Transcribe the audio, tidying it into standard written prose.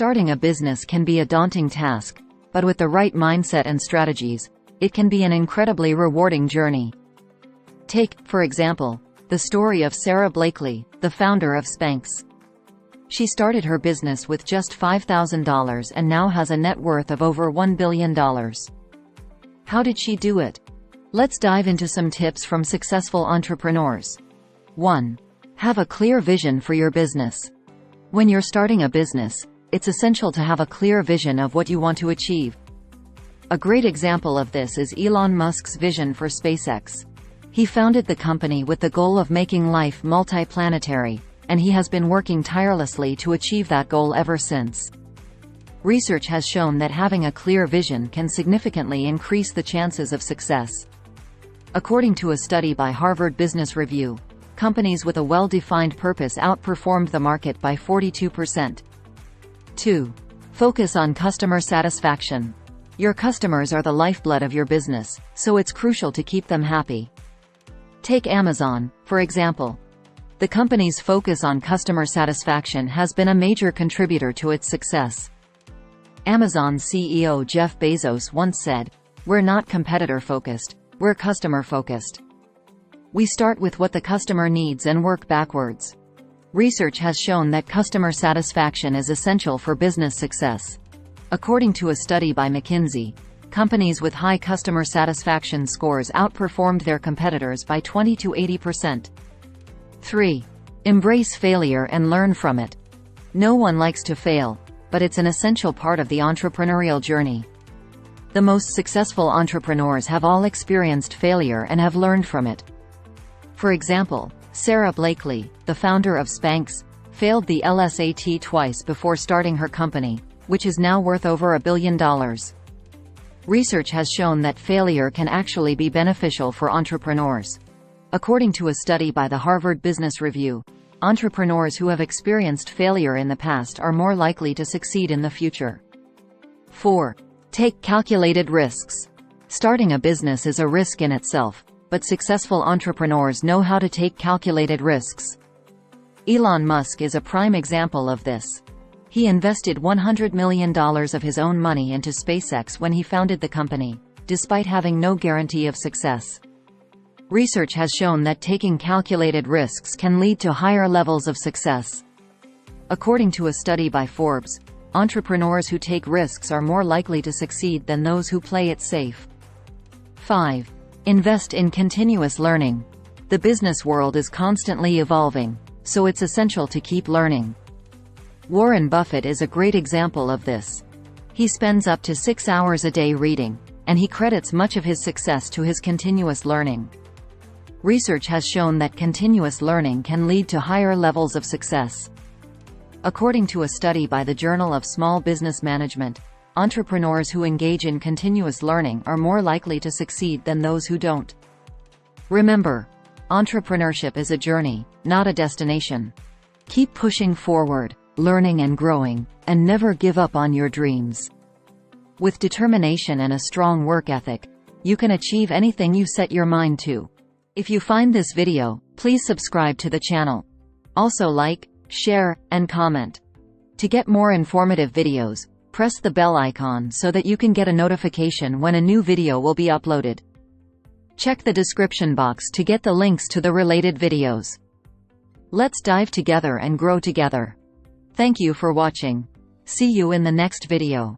Starting a business can be a daunting task, but with the right mindset and strategies, it can be an incredibly rewarding journey. Take, for example, the story of Sarah Blakely, the founder of Spanx. She started her business with just $5,000 and now has a net worth of over $1 billion. How did she do it? Let's dive into some tips from successful entrepreneurs. 1. Have a clear vision for your business. When you're starting a business, it's essential to have a clear vision of what you want to achieve. A great example of this is Elon Musk's vision for SpaceX. He founded the company with the goal of making life multiplanetary, and he has been working tirelessly to achieve that goal ever since. Research has shown that having a clear vision can significantly increase the chances of success. According to a study by Harvard Business Review, companies with a well-defined purpose outperformed the market by 42%. 2. Focus on customer satisfaction. Your customers are the lifeblood of your business, so it's crucial to keep them happy. Take Amazon, for example. The company's focus on customer satisfaction has been a major contributor to its success. Amazon CEO Jeff Bezos once said, "We're not competitor-focused, we're customer-focused. We start with what the customer needs and work backwards." Research has shown that customer satisfaction is essential for business success. According to a study by McKinsey, companies with high customer satisfaction scores outperformed their competitors by 20 to 80%. 3. Embrace failure and learn from it. No one likes to fail, but it's an essential part of the entrepreneurial journey. The most successful entrepreneurs have all experienced failure and have learned from it. For example, Sarah Blakely, the founder of Spanx, failed the LSAT twice before starting her company, which is now worth over $1 billion. Research has shown that failure can actually be beneficial for entrepreneurs. According to a study by the Harvard Business Review, entrepreneurs who have experienced failure in the past are more likely to succeed in the future. 4. Take calculated risks. Starting a business is a risk in itself, but successful entrepreneurs know how to take calculated risks. Elon Musk is a prime example of this. He invested $100 million of his own money into SpaceX when he founded the company, despite having no guarantee of success. Research has shown that taking calculated risks can lead to higher levels of success. According to a study by Forbes, entrepreneurs who take risks are more likely to succeed than those who play it safe. 5. Invest in continuous learning. The business world is constantly evolving, so it's essential to keep learning. Warren Buffett is a great example of this. He spends up to 6 hours a day reading, and he credits much of his success to his continuous learning. Research has shown that continuous learning can lead to higher levels of success. According to a study by the Journal of Small Business Management, entrepreneurs who engage in continuous learning are more likely to succeed than those who don't. Remember, entrepreneurship is a journey, not a destination. Keep pushing forward, learning and growing, and never give up on your dreams. With determination and a strong work ethic, you can achieve anything you set your mind to. If you find this video, please subscribe to the channel. Also like, share, and comment. To get more informative videos, press the bell icon so that you can get a notification when a new video will be uploaded. Check the description box to get the links to the related videos. Let's dive together and grow together. Thank you for watching. See you in the next video.